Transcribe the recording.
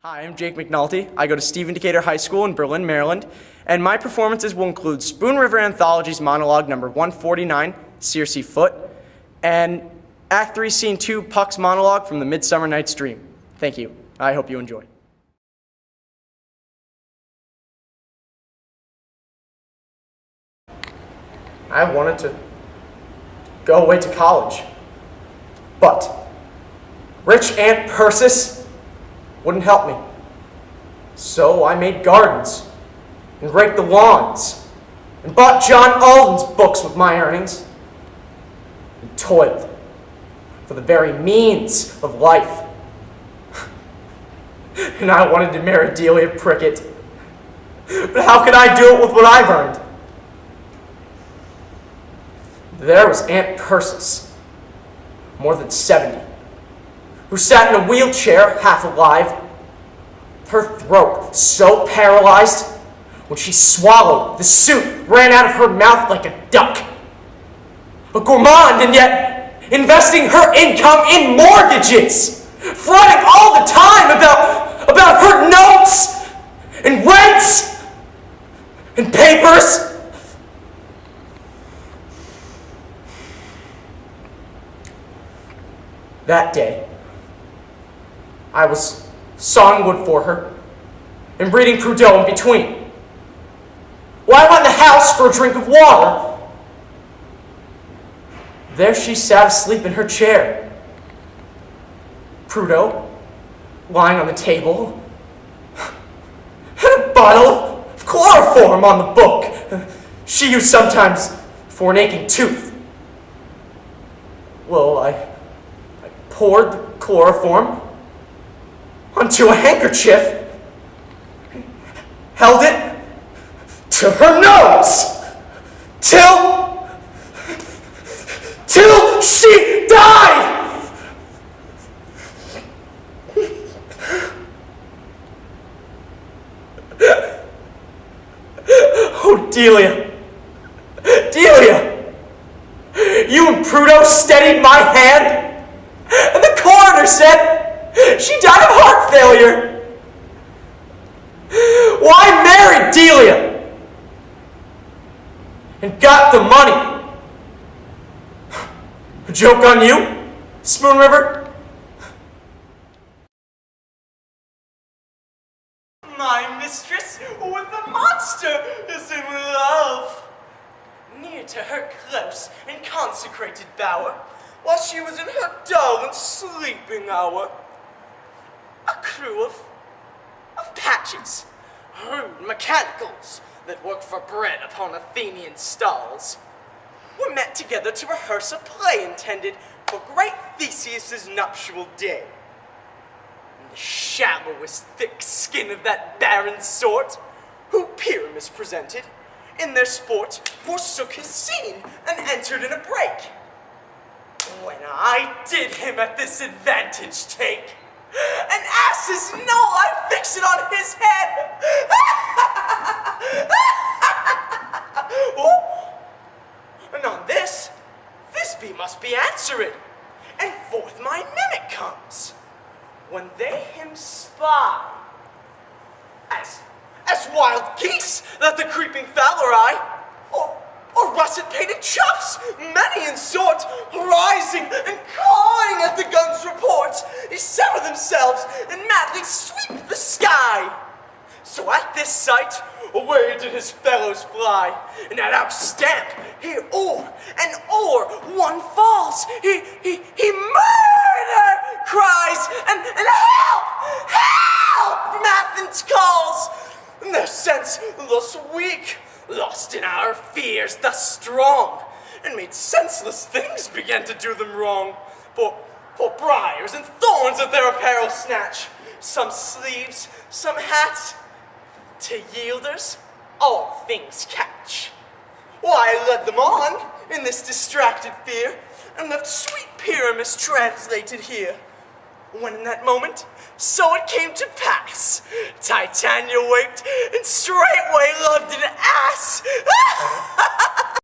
Hi, I'm Jake McNulty. I go to Stephen Decatur High School in Berlin, Maryland, and my performances will include Spoon River Anthology's monologue number 149, Circe Foot, and Act 3, Scene 2, Puck's monologue from the Midsummer Night's Dream. Thank you. I hope you enjoy. I wanted to go away to college, but rich Aunt Persis wouldn't help me. So I made gardens, and raked the lawns, and bought John Alden's books with my earnings, and toiled for the very means of life. And I wanted to marry Delia Prickett, but how could I do it with what I've earned? There was Aunt Persis, more than 70, who sat in a wheelchair, half alive, her throat so paralyzed, when she swallowed, the soup ran out of her mouth like a duck. A gourmand, and yet investing her income in mortgages, fretting all the time about her notes, and rents, and papers. That day, I was sawing wood for her and reading Proudhon in between. While I went in the house for a drink of water, there she sat asleep in her chair. Proudhon lying on the table, and a bottle of chloroform on the book she used sometimes for an aching tooth. Well, I poured the chloroform onto a handkerchief and held it to her nose till she died. Oh, Delia, you and Proudhon steadied my hand, and the coroner said she died of heart failure. Why marry Delia and got the money? A joke on you, Spoon River? My mistress with the monster is in love. Near to her close and consecrated bower, while she was in her dull and sleeping hour, a crew of patches, rude mechanicals that work for bread upon Athenian stalls, were met together to rehearse a play intended for great Theseus's nuptial day. And the shallowest thick skin of that barren sort, who Pyramus presented, in their sport forsook his scene and entered in a break. When I did him at this advantage take, an ass's null I fix it on his head. Oh, and on this Thisbe must be answered, and forth my mimic comes, when they him spy, as wild geese that the creeping fowler eye, or russet-painted chuffs, many in sort, rising and cawing at the gun's report, they sever themselves and madly sweep the sky. So at this sight, away did his fellows fly, and at our stamp, he o'er and o'er one falls. He murder cries, and help from Athens calls. And their sense thus weak, lost in our fears thus strong, and made senseless things begin to do them wrong. For briars and thorns of their apparel snatch, some sleeves, some hats, to yielders all things catch. Why, I led them on in this distracted fear, and left sweet Pyramus translated here. When in that moment, so it came to pass, Titania waked, and straightway loved an ass.